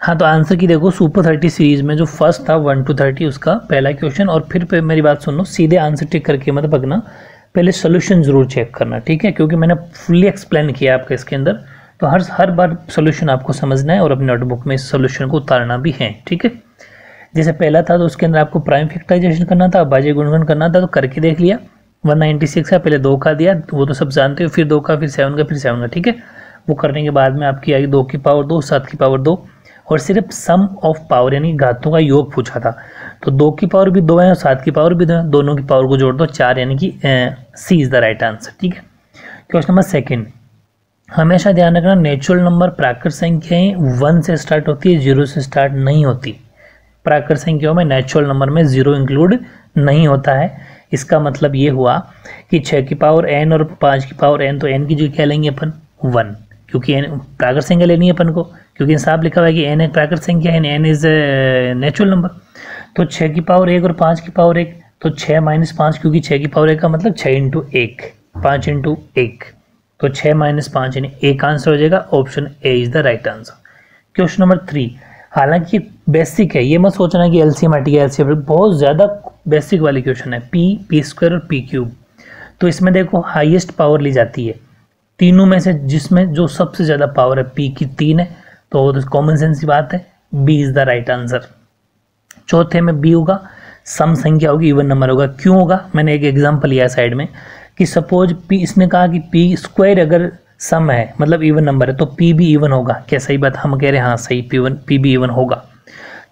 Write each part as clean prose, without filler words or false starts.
हाँ, तो आंसर की देखो सुपर 30 सीरीज में जो फर्स्ट था 1 to 30 उसका पहला क्वेश्चन। और फिर मेरी बात सुन लो, सीधे आंसर टिक करके मत भगना, पहले सोल्यूशन जरूर चेक करना, ठीक है, क्योंकि मैंने फुल्ली एक्सप्लेन किया आपका इसके अंदर। तो हर बार सोल्यूशन आपको समझना है और अपनी नोटबुक में इस सोल्यूशन को उतारना भी है, ठीक है। जैसे पहला था तो उसके अंदर आपको प्राइम फैक्टराइजेशन करना था, अभाज्य गुणनखंड करना था, तो करके देख लिया। 196 का पहले 2 का दिया, वो तो सब जानते हो, फिर 2 का, फिर 7 का, फिर 7 का, ठीक है। वो करने के बाद में आपकी आई 2 की पावर 2, 7 की पावर 2, और सिर्फ सम ऑफ पावर यानी घातों का योग पूछा था। तो 2 की पावर भी 2 है और 7 की पावर भी 2 है, दोनों की पावर को जोड़ दो 4, यानी कि C is the right answer, ठीक है। क्वेश्चन नंबर सेकंड, हमेशा ध्यान रखना नेचुरल नंबर प्राकृत संख्याएं 1 से स्टार्ट होती है, 0 से स्टार्ट नहीं होती। प्राकृत संख्याओं में नेचुरल नंबर में 0 इंक्लूड नहीं होता है। इसका मतलब ये हुआ कि 6 की पावर n और 5 की पावर n, तो n की जगह क्या लेंगे अपन 1, क्योंकि n प्राकृत संख्या लेनी है अपन को, क्योंकि साफ लिखा हुआ है कि n एक प्राकृत संख्या है, n इज नेचुरल नंबर। तो 6 की पावर 1 और 5 की पावर 1, तो 6 - 5, क्योंकि 6 की पावर 1 का मतलब 6 × 1, 5 × 1, तो 6 - 5 यानी 1 आंसर हो जाएगा। Option A is the right answer. Question number 3, हालांकि बेसिक है, ये मत सोचना कि एलसीएम हट गया, एलसीएम, बहुत ज़्यादा बेसिक वाली क्वेश्चन है। p² और p³ तो इसमें देखो हाईएस्ट पावर ली जाती है तीनों में से, जिसमें जो सबसे ज़्यादा पावर है p की 3 है, तो कॉमन सेंस की बात है, b is the right answer. चौथे में b होगा, सम संख्या होगी, इवन नंबर होगा। क्यों होगा, मैंने एक एग्जाम्पल लिया साइड में कि सपोज p, इसने कहा कि p² अगर सम है मतलब इवन नंबर है, तो p भी इवन होगा। क्या सही बात, हम कह रहे हैं हाँ सही, p भी इवन होगा।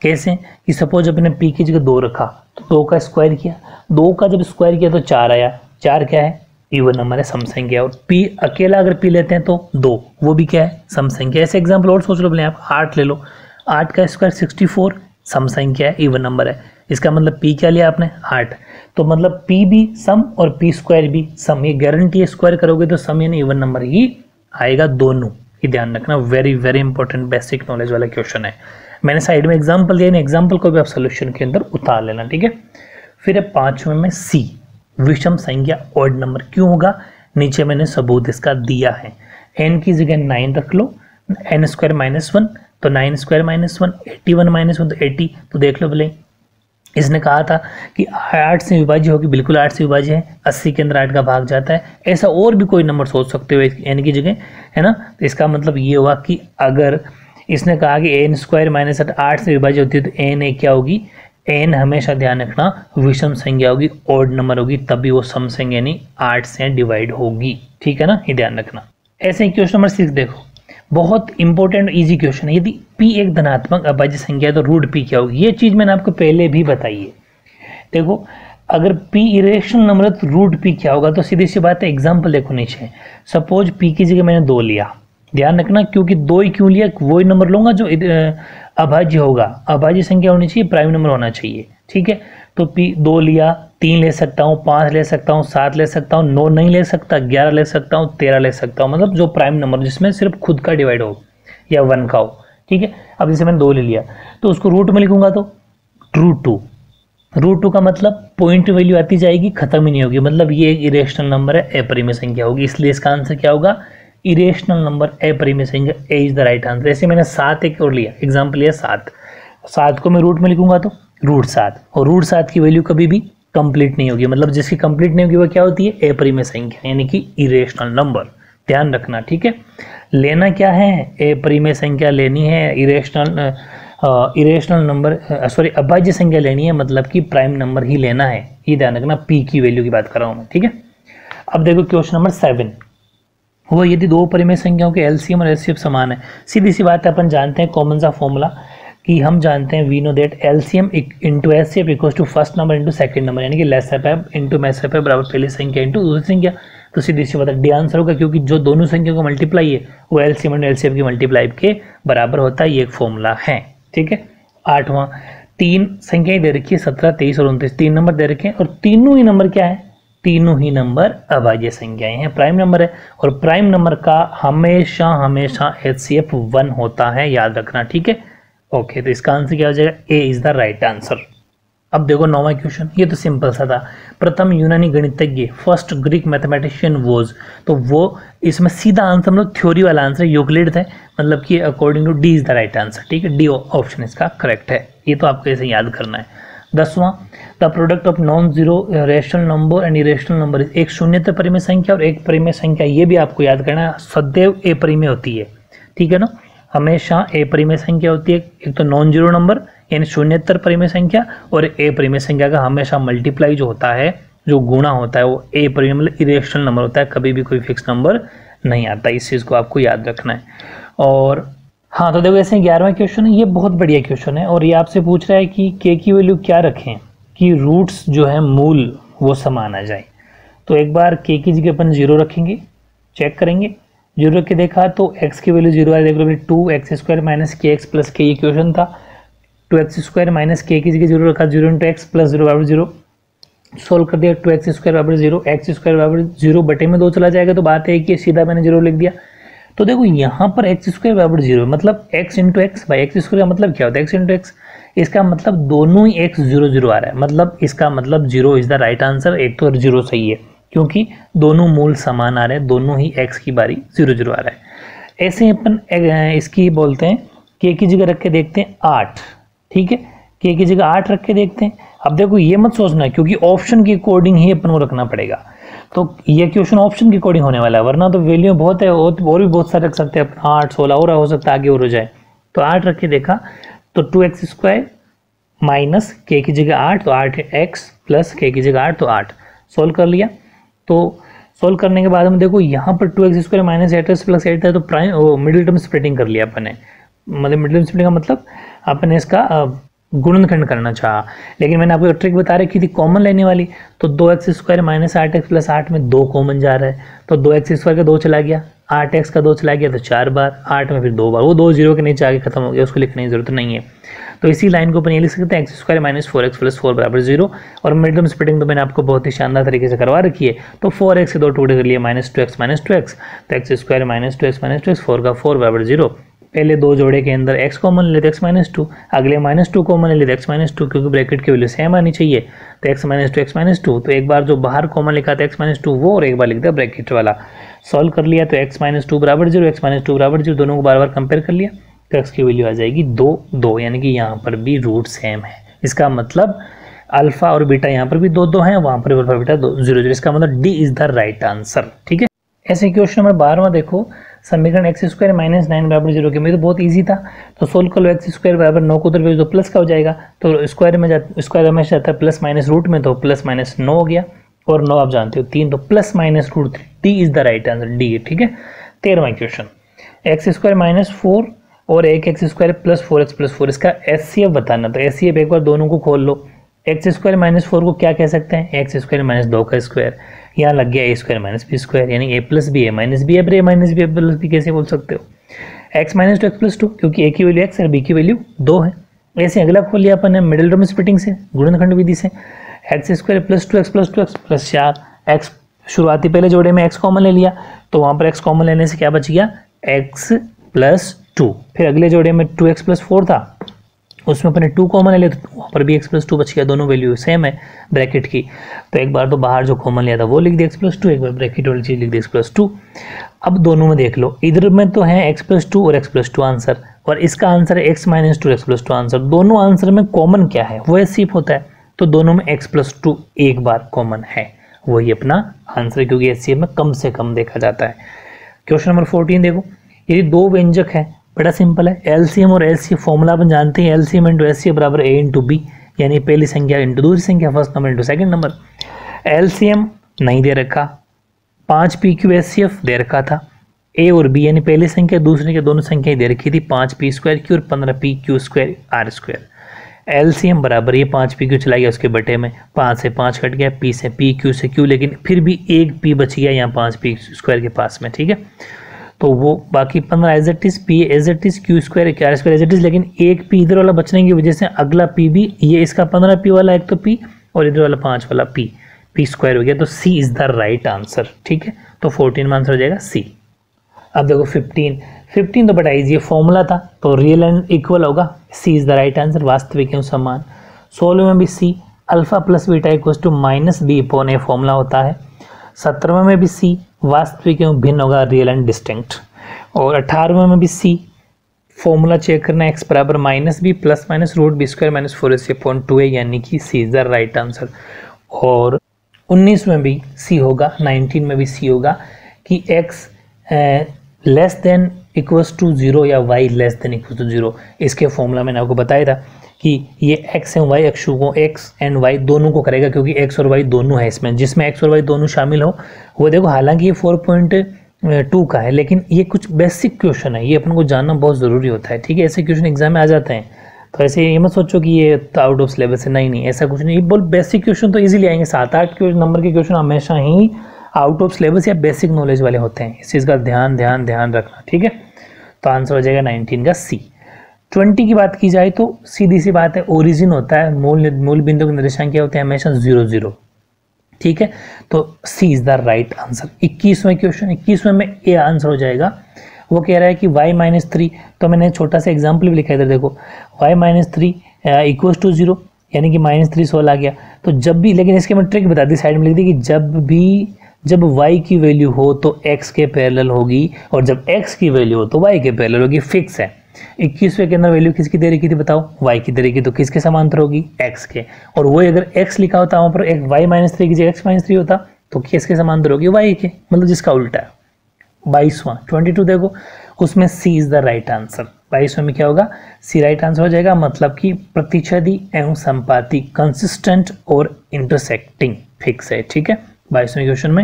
कैसे कि सपोज अपने p की जगह 2 रखा, तो 2 का स्क्वायर किया, 2 का जब स्क्वायर किया तो 4 आया, 4 क्या है, इवन नंबर है, सम संख्या। और p अकेला अगर p लेते हैं तो 2, वो भी क्या है, सम संख्या। ऐसे एग्जाम्पल और सोच लो, बोले आप 8 ले लो, 8 का स्क्वायर 64, सम संख्या है, इवन नंबर है। इसका मतलब p क्या लिया आपने 8, तो मतलब p भी सम और p² भी सम। ये गारंटी है, स्क्वायर करोगे तो सम यानी इवन नंबर ही आएगा दोनों, ये ध्यान रखना। Very very important basic knowledge वाला क्वेश्चन है। मैंने साइड में एग्जांपल दिया, इन एग्जांपल को भी आप सोल्यूशन के अंदर उतार लेना, ठीक है। फिर है 5वें में सी, विषम संख्या ऑड नंबर क्यों होगा, नीचे मैंने सबूत इसका दिया है। n की जगह 9 रख लो, n² - 1, तो 9² - 1, 81 - 1 तो 80, तो देख लो बोले इसने कहा था कि 8 से विभाज्य होगी, बिल्कुल 8 से विभाज्य है, 80 के अंदर 8 का भाग जाता है। ऐसा और भी कोई नंबर सोच सकते हो n की जगह, है ना। तो इसका मतलब ये हुआ कि अगर इसने कहा कि n² - 8 से विभाज्य होती है, तो n क्या होगी, n हमेशा ध्यान रखना विषम संख्या होगी, ऑड नंबर होगी, तभी वो सम संख्या यानी 8 से डिवाइड होगी, ठीक है ना, ये ध्यान रखना। ऐसे ही क्वेश्चन नंबर 6 देखो, बहुत इंपॉर्टेंट इजी क्वेश्चन है। यदि p एक धनात्मक अभाज्य संख्या है तो रूट p क्या होगी, ये चीज मैंने आपको पहले भी बताई है। देखो अगर p इरेशनल नंबर है तो रूट p क्या होगा, तो सीधी सी बात है, एग्जांपल देखो नीचे। सपोज p की जगह मैंने 2 लिया, ध्यान रखना, क्योंकि 2 ही क्यों लिया, वही नंबर लूंगा जो अभाज्य होगा, अभाज्य संख्या होनी चाहिए, प्राइम नंबर होना चाहिए, ठीक है। तो p 2 लिया, 3 ले सकता हूँ, 5 ले सकता हूँ, 7 ले सकता हूँ, 9 नहीं ले सकता, 11 ले सकता हूँ, 13 ले सकता हूँ, मतलब जो प्राइम नंबर जिसमें सिर्फ खुद का डिवाइड हो या 1 का हो, ठीक है। अब जैसे मैंने 2 ले लिया तो उसको रूट में लिखूंगा तो √2 का मतलब पॉइंट वैल्यू आती जाएगी, खत्म ही नहीं होगी, मतलब ये एक इरेशनल नंबर है, अपरिमेय संख्या होगी, इसलिए इसका आंसर क्या होगा, इरेशनल नंबर अपरिमेय संख्या, ए इज द राइट आंसर। ऐसे मैंने 7 एक और लिया, एग्जाम्पल लिया 7 को मैं रूट में लिखूंगा तो √7, और √7 की वैल्यू कभी भी कंप्लीट नहीं होगी, मतलब जिसकी कंप्लीट नहीं होगी वो क्या होती है, अपरिमेय संख्या यानी कि इरेशनल नंबर, ध्यान रखना, ठीक है। लेना क्या है, अपरिमेय संख्या लेनी है, इरेशनल नंबर सॉरी अभाज्य संख्या लेनी है, मतलब कि प्राइम नंबर ही लेना है, ये ध्यान रखना, p की वैल्यू की बात कर रहा हूँ मैं, ठीक है। अब देखो क्वेश्चन नंबर 7, वो यदि 2 परिमेय संख्याओं के एलसीएम और एचसीएफ समान है, सीधी सी बात है, अपन जानते हैं कॉमन सा फॉर्मूला कि हम जानते हैं, we know that LCM into HCF equals to first number into second number, यानी कि लेसर पैब इंटू मेसर पैब बराबर पहली संख्या इंटू दूसरी संख्या। तो सीधी सी बात है डी आंसर होगा, क्योंकि जो दोनों संख्या को मल्टीप्लाई है वो एलसीएम और एलसीएफ की मल्टीप्लाई के बराबर होता है, ये एक फॉर्मूला है, ठीक है। 8वां, 3 संख्याएं दे रखी है, 17, 23 और 29, 3 नंबर दे रखे हैं, और तीनों ही नंबर क्या है, तीनों ही नंबर अभाज्य संख्याएं हैं, प्राइम नंबर है, और प्राइम नंबर का हमेशा हमेशा एचसीएफ 1 होता है, याद रखना, ठीक है। ओके, तो इसका आंसर क्या हो जाएगा, ए इज द राइट आंसर। अब देखो 9वां क्वेश्चन, ये तो सिंपल सा था। प्रथम यूनानी गणितज्ञ, फर्स्ट ग्रीक मैथमेटिशियन वॉज, तो वो इसमें सीधा आंसर मतलब थ्योरी वाला आंसर यूक्लिड है, मतलब कि according to D is the right answer. ठीक है, डी ऑप्शन इसका करेक्ट है। ये तो आपको ऐसे याद करना है। 10वां, the product of non zero rational number and irrational number, एक शून्यतर परिमेय संख्या और एक परिमेय संख्या, ये भी आपको याद करना है, सदैव ए परिमेय होती है। ठीक है ना, हमेशा ए परिमेय संख्या होती है। एक तो नॉन जीरो नंबर यानी शून्यतर परिमेय संख्या, और ए परिमेय संख्या का हमेशा मल्टीप्लाई जो होता है, जो गुणा होता है, वो ए परिमेय मतलब इरेशनल नंबर होता है, कभी भी कोई फिक्स नंबर नहीं आता। इस चीज़ को आपको याद रखना है। और हाँ, तो देखो ऐसे 11वां क्वेश्चन है, ये बहुत बढ़िया क्वेश्चन है, और ये आपसे पूछ रहा है कि के की वैल्यू क्या रखें कि रूट्स जो है मूल वो समान आ जाए। तो एक बार के की जगह अपन 0 रखेंगे, चेक करेंगे। 0 रख के देखा तो x की वैल्यू 0 है, देख लो 2x² माइनस के एक्स प्लस के, ये क्वेश्चन था। 2x² माइनस के की जगह 0 रखा, 0 इंटू एक्स प्लस 0 बराबर 0। सोल्व कर दिया, 2x² बराबर 0, x² बराबर 0 बटे में 2 चला जाएगा, तो बात है कि सीधा मैंने 0 लिख दिया। तो देखो यहाँ पर x² बराबर 0 मतलब x into x by x² का मतलब क्या होता है, x इंटू एक्स। इसका मतलब दोनों ही x 0 0 आ रहा है, मतलब इसका मतलब 0 इज द राइट आंसर। एक तो 0 सही है क्योंकि दोनों मूल समान आ रहे हैं, दोनों ही x की बारी 0 0 आ रहा है। ऐसे अपन इसकी बोलते हैं k की जगह रख के देखते हैं 8। ठीक है, k की जगह 8 रख के देखते हैं। अब देखो ये मत सोचना क्योंकि ऑप्शन के अकॉर्डिंग ही अपन को रखना पड़ेगा, तो ये क्वेश्चन ऑप्शन के अकॉर्डिंग होने वाला है, वरना तो वैल्यू बहुत है और भी बहुत सारे रख सकते हैं अपन, 8 16 और हो सकता है आगे और हो जाए। तो 8 रख के देखा तो 2x² माइनस के की जगह 8, तो 8x प्लस के की जगह 8, तो 8 सोल्व कर लिया। तो सोल्व करने के बाद में देखो यहाँ पर 2x² माइनस 8x प्लस 8 है, तो प्राइम मिडिल टर्म स्प्लिटिंग कर लिया अपन ने, मतलब मिडिल टर्म स्प्लिटिंग का मतलब अपन ने इसका गुणनखंड करना चाहा, लेकिन मैंने आपको ट्रिक बता रखी थी कॉमन लेने वाली। तो 2x² माइनस 8x प्लस 8 में 2 कॉमन जा रहा है, तो 2x² का 2 चला गया, 8x का 2 चला गया, तो 4 बार, 8 में फिर 2 बार, वो 2 0 के नीचे आगे खत्म हो गया, उसको लिखने की जरूरत नहीं है। तो इसी लाइन को अपन ये लिख सकते हैं x² माइनस 4x प्लस 4 बराबर 0, और मिड टर्म स्प्लिटिंग तो मैंने आपको बहुत ही शानदार तरीके से करवा रखी है। तो 4x के 2 टुकड़े कर लिए, माइनस 2x, तो x² माइनस 2x, 4 का 4 बराबर 0। पहले 2 जोड़े के अंदर x कॉमन ले तो x माइनस 2, अगले -2 कॉमन ले तो x माइनस 2, क्योंकि ब्रैकेट की वैल्यू सेम आनी चाहिए, तो x माइनस 2। तो एक बार जो बाहर कॉमन लिखा था x माइनस 2 वो, और एक बार लिख दिया ब्रैकेट वाला। सॉल्व कर लिया तो x माइनस 2 बराबर 0, x माइनस 2 बराबर 0, दोनों को बार बार कंपेयर कर लिया, तो x की वैल्यू आ जाएगी 2 2, यानी कि यहाँ पर भी रूट सेम है। इसका मतलब अल्फा और बीटा यहाँ पर भी 2 2 हैं, वहाँ पर अल्फा बीटा 0 0, इसका मतलब D is the right answer. ठीक है, ऐसे क्वेश्चन नंबर 12वां देखो, समीकरण x² माइनस 9 बराबर 0 के में, तो बहुत इजी था। तो सोल्व कर लो, x² बराबर 9 को उधर भेज दो, प्लस का हो जाएगा, तो स्क्वायर हमेशा जाता है प्लस माइनस रूट में, तो प्लस माइनस 9 हो गया, और 9 आप जानते हो 3, तो plus minus root 3, D is the right answer, D. ठीक है, 13वां क्वेश्चन, x² माइनस 4 और एक x² प्लस 4x प्लस 4, इसका HCF बताना। तो HCF एक बार दोनों को खोल लो, x² माइनस 4 को क्या कह सकते हैं, x² माइनस 2 का स्क्वायर, यहाँ लग गया a² माइनस b², यानी a plus B a minus B, अब a minus B plus B कैसे बोल सकते हो, x माइनस 2 x प्लस 2, क्योंकि a की वैल्यू x और b की वैल्यू 2 है। ऐसे अगला खोल लिया अपन ने मिडिल टर्म स्प्लिटिंग से, गुणनखंड विधि से, x² plus 2x plus 2x plus 4, x शुरुआती पहले जोड़े में x कॉमन ले लिया, तो वहाँ पर x कॉमन लेने से क्या बच गया, x प्लस 2। फिर अगले जोड़े में 2x प्लस 4 था, उसमें अपने 2 कॉमन ले लिया, तो वहाँ पर भी x प्लस 2 बच गया, दोनों वैल्यू सेम है ब्रैकेट की। तो एक बार तो बाहर जो कॉमन लिया था वो लिख दिया x प्लस 2, एक बार ब्रैकेट वाली चीज़ लिख दी x प्लस 2। अब दोनों में देख लो, इधर में तो है x प्लस 2 और x प्लस 2 आंसर, और इसका आंसर है x minus 2 x plus 2 answer. दोनों आंसर में कॉमन क्या है, वो HCF होता है, तो दोनों में x प्लस 2 एक बार कॉमन है, वही अपना आंसर, क्योंकि HCF में कम से कम देखा जाता है। क्वेश्चन नंबर 14 देखो, यदि 2 व्यंजक है, बड़ा सिंपल है, LCM और HCF फॉर्मूला अपन जानते हैं, LCM इंटू HCF बराबर A इंटू B, यानी पहली संख्या इंटू दूसरी संख्या, first number into second number. LCM नहीं दे रखा, 5 PQ HCF दे रखा था, A और B यानी पहली संख्या दूसरी के दोनों संख्याएं दे रखी थी, 5p² की और 15pq² r²। LCM बराबर ये 5pq चला गया उसके बटे में, 5 से 5 कट गया, p से p, q से q, लेकिन फिर भी एक p बच गया यहाँ 5p² के पास में। ठीक है, तो वो बाकी 15 as it is, p as it is, q² r² as it is, लेकिन एक p इधर वाला बचने की वजह से अगला p भी, ये इसका 15p वाला एक तो p, और इधर वाला 5 वाला p² हो गया, तो c is the right answer. ठीक है, तो 14 में आंसर हो जाएगा c। अब देखो 15 तो बड़ा इजी, फॉर्मूला था, तो रियल एंड इक्वल होगा, C is the right answer, वास्तविक एवं समान। 16वें में भी C, alpha plus beta equal to minus B upon A formula होता है। 17वें में भी सी, वास्तविक एवं भिन्न होगा, रियल एंड डिस्टिंक्ट। और 18वें में भी सी, फॉर्मूला चेक करना एक्स बराबर minus B plus minus root b square minus 4ac upon 2a, यानी कि C is the right answer. और 19 में भी सी होगा, 19 में भी सी होगा कि x less than equals to 0 या y less than equal to 0। इसके फॉर्मूला मैंने आपको बताया था कि ये x एंड y अक्षों को x एंड y दोनों को करेगा, क्योंकि x और y दोनों है इसमें, जिसमें x और y दोनों शामिल हो वो देखो। हालांकि ये 4.2 का है, लेकिन ये कुछ बेसिक क्वेश्चन है, ये अपन को जानना बहुत ज़रूरी होता है, ठीक है। ऐसे क्वेश्चन एग्जाम में आ जाते हैं, तो ऐसे ये मत सोचो कि ये तो आउट ऑफ सिलेबस है, नहीं ऐसा कुछ नहीं। ये बहुत बेसिक क्वेश्चन तो ईजिली आएंगे, 7-8 नंबर के क्वेश्चन हमेशा ही आउट ऑफ सिलेबस या बेसिक नॉलेज वाले होते हैं, इस चीज़ का ध्यान रखना, ठीक है। तो आंसर हो जाएगा 19 का सी। 20 की बात की जाए तो सीधी सी बात है, ओरिजिन होता है, मूल बिंदु के निर्देशांक क्या होते हैं, हमेशा 0 0, ठीक है। तो C is the right answer. 21वें क्वेश्चन, 21वें में ए आंसर हो जाएगा। वो कह रहा है कि y-3, तो मैंने छोटा सा एग्जाम्पल भी लिखा है इधर देखो, y-3 इक्वल टू 0, यानी कि -3 16 आ गया। तो जब भी, लेकिन इसके मैं ट्रिक बता दी, साइड में लिख दी कि जब y की वैल्यू हो तो x के पैरेलल होगी, और जब x की वैल्यू हो तो y के पैरेलल होगी, फिक्स है। 21वें के अंदर वैल्यू किसकी दे रखी थी बताओ, y की दे रखी, तो किसके समांतर होगी, x के। और वो अगर x लिखा होता वहाँ पर y-3 की जगह x-3 होता तो किसके समांतर होगी, y के, मतलब जिसका उल्टा है। 22वां 22 देखो, उसमें c is the right answer. 22वें में क्या होगा, c राइट आंसर हो जाएगा, मतलब कि प्रतिच्छेदी एवं संपाती, कंसिस्टेंट और इंटरसेक्टिंग, फिक्स है, ठीक है। 22वें क्वेश्चन में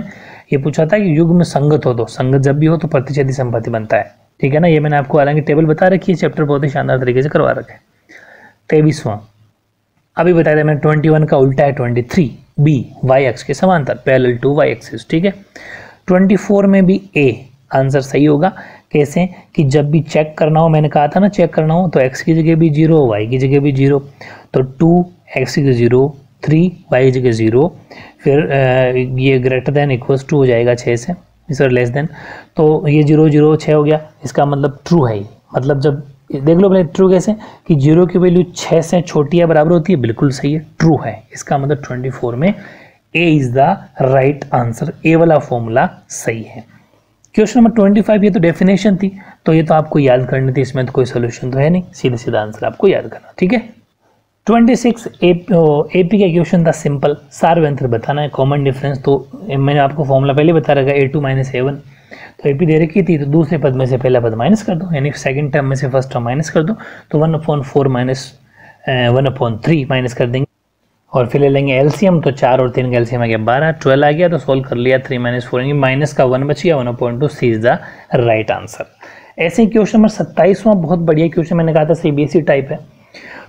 ये पूछा था कि युग्म संगत हो, तो संगत जब भी हो तो प्रतिच्छेदी संपाती बनता है, ठीक है ना। ये मैंने आपको हालांकि टेबल बता रखी है, चैप्टर बहुत ही शानदार तरीके से करवा रखा है। 23वां अभी बताया था मैंने, 21 का उल्टा है 23 बी, वाई अक्ष के समांतर, पैरेलल टू वाई एक्सिस, ठीक है। 24 में भी ए आंसर सही होगा। कैसे कि जब भी चेक करना हो, मैंने कहा था ना चेक करना हो, तो x की जगह भी 0, y की जगह भी 0, तो 2 x की जगह 0, 3 y की जगह 0, फिर ये ग्रेटर देन इक्वल्स टू हो जाएगा 6 से, सर लेस देन, तो ये 0 0 6 हो गया, इसका मतलब ट्रू है। मतलब जब देख लो पहले ट्रू कैसे कि 0 की वैल्यू 6 से छोटी या बराबर होती है, बिल्कुल सही है, ट्रू है। इसका मतलब 24 में ए इज द राइट आंसर, ए वाला फॉर्मूला सही है। क्वेश्चन नंबर 25, ये तो डेफिनेशन थी, तो ये तो आपको याद करनी थी, इसमें तो कोई सोल्यूशन तो है नहीं, सीधा सीधा आंसर आपको याद करना, ठीक है। 26 एपी का क्वेश्चन था सिंपल, सार्वयंत्र बताना है, कॉमन डिफरेंस। तो मैंने आपको फॉर्मूला पहले बता रखा है, a2 - a1, तो एपी दे रखी थी, तो दूसरे पद में से पहला पद माइनस कर दो, यानी सेकंड टर्म में से फर्स्ट टर्म माइनस कर दो, तो 1/4 माइनस 1/3 माइनस कर देंगे, और फिर ले लेंगे एलसीएम, तो 4 और 3 का एलसीएम आ गया 12, 12 आ गया, तो सोल्व कर लिया, 3 - 4 माइनस का 1 बच गया, 1/2, सी इज द राइट आंसर। ऐसे ही क्वेश्चन नंबर 27वां बहुत बढ़िया क्वेश्चन, मैंने कहा था सीबीएसई टाइप है,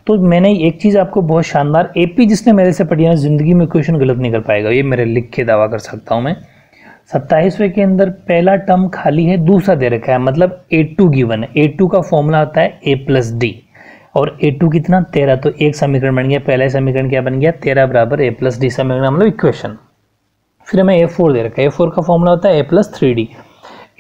तो मैंने एक चीज़ आपको बहुत शानदार, एपी जिसने मेरे से पढ़ी है जिंदगी में क्वेश्चन गलत नहीं कर पाएगा, ये मेरे लिख के दावा कर सकता हूँ मैं। 27वें के अंदर पहला टर्म खाली है, दूसरा दे रखा है, मतलब A2 गिवन है। A2 का फॉर्मूला होता है A+D, और A2 कितना 13, तो एक समीकरण बन गया, पहला समीकरण क्या बन गया 13 बराबर A+D समीकरण, मतलब इक्वेशन। फिर हमें A4 दे रखा है, A4 का फॉर्मूला होता है A+3D,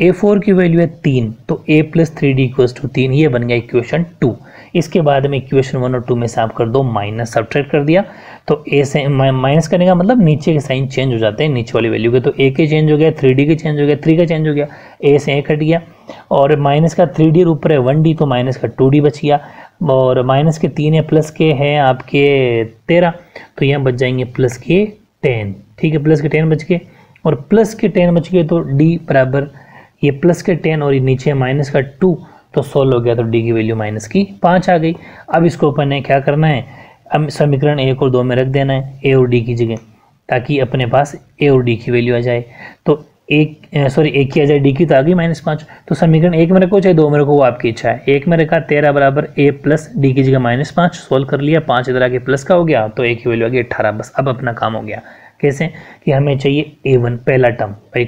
A4 की वैल्यू है 3, तो A+3D इक्वल्स टू 3, ये बन गया इक्वेशन 2। इसके बाद में इक्वेशन 1 और 2 में से आप कर दो माइनस, सब्ट्रैक्ट कर दिया, तो ए से माइनस करने का मतलब नीचे के साइन चेंज हो जाते हैं, नीचे वाली वैल्यू के, तो ए के चेंज हो गया, 3D के चेंज हो गया, 3 का चेंज हो गया, ए से ए कट गया, और माइनस का 3D और ऊपर है 1D, तो माइनस का 2D बच गया, और माइनस के 3 है, प्लस के हैं आपके 13, तो यहाँ बच जाएंगे प्लस के 10, ठीक है, प्लस के 10 बच गए, और प्लस के 10 बच गए, तो D बराबर ये प्लस के 10 और ये नीचे माइनस का 2, तो 16 हो गया, तो डी की वैल्यू माइनस की 5 आ गई। अब इसको अपन ने क्या करना है, अब समीकरण 1 और 2 में रख देना है ए और डी की जगह, ताकि अपने पास ए और डी की वैल्यू आ जाए। तो एक की आ जाए, डी की तो आ गई -5, तो समीकरण 1 में रखो चाहे 2 में रखो, वो आपकी इच्छा है। 1 में रखा 13 बराबर ए प्लस डी की जगह -5, सोल्व कर लिया, 5 इधर आके प्लस का हो गया, तो ए की वैल्यू आ गई 18। बस अब अपना काम हो गया। कैसे कि हमें चाहिए A1 पहला टर्म, भाई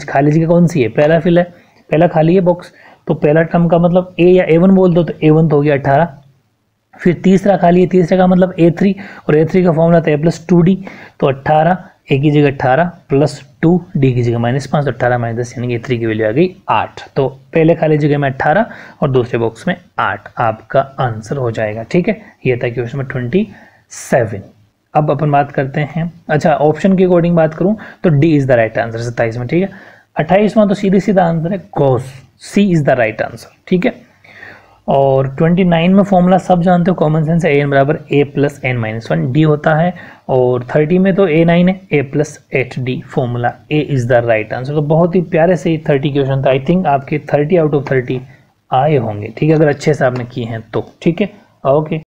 खाली जगह कौन सी है, पहला फिल है, पहला खाली है बॉक्स, तो पहला टर्म का मतलब A या A1 बोल दो, तो A1 तो हो गया 18, फिर तीसरा खाली है, तीसरे का मतलब A3, और A3 का फॉर्मूला था A+2D, तो 18, A की जगह 18 प्लस 2, D की जगह -5, तो 18 - 10 यानी कि A3 की वैल्यू आ गई 8। तो पहले खाली जगह में 18 और दूसरे बॉक्स में 8, आपका आंसर हो जाएगा। ठीक है, ये था क्वेश्चन नंबर 7। अब अपन बात करते हैं, अच्छा ऑप्शन के अकॉर्डिंग बात करूं तो D is the right answer 27 में, ठीक है। 28वां तो सीधे सीधा आंसर है गॉस, C is the right answer, ठीक है। और 29 में फॉर्मूला सब जानते हो, कॉमन सेंस है, an बराबर a plus n minus 1 D होता है। और 30 में तो a9 है, a plus 8d, formula a is the right answer. तो बहुत ही प्यारे से 30 क्वेश्चन था, आई थिंक आपके 30 आउट ऑफ 30 आए होंगे, ठीक है, अगर अच्छे से आपने किए हैं तो, ठीक है। ओके।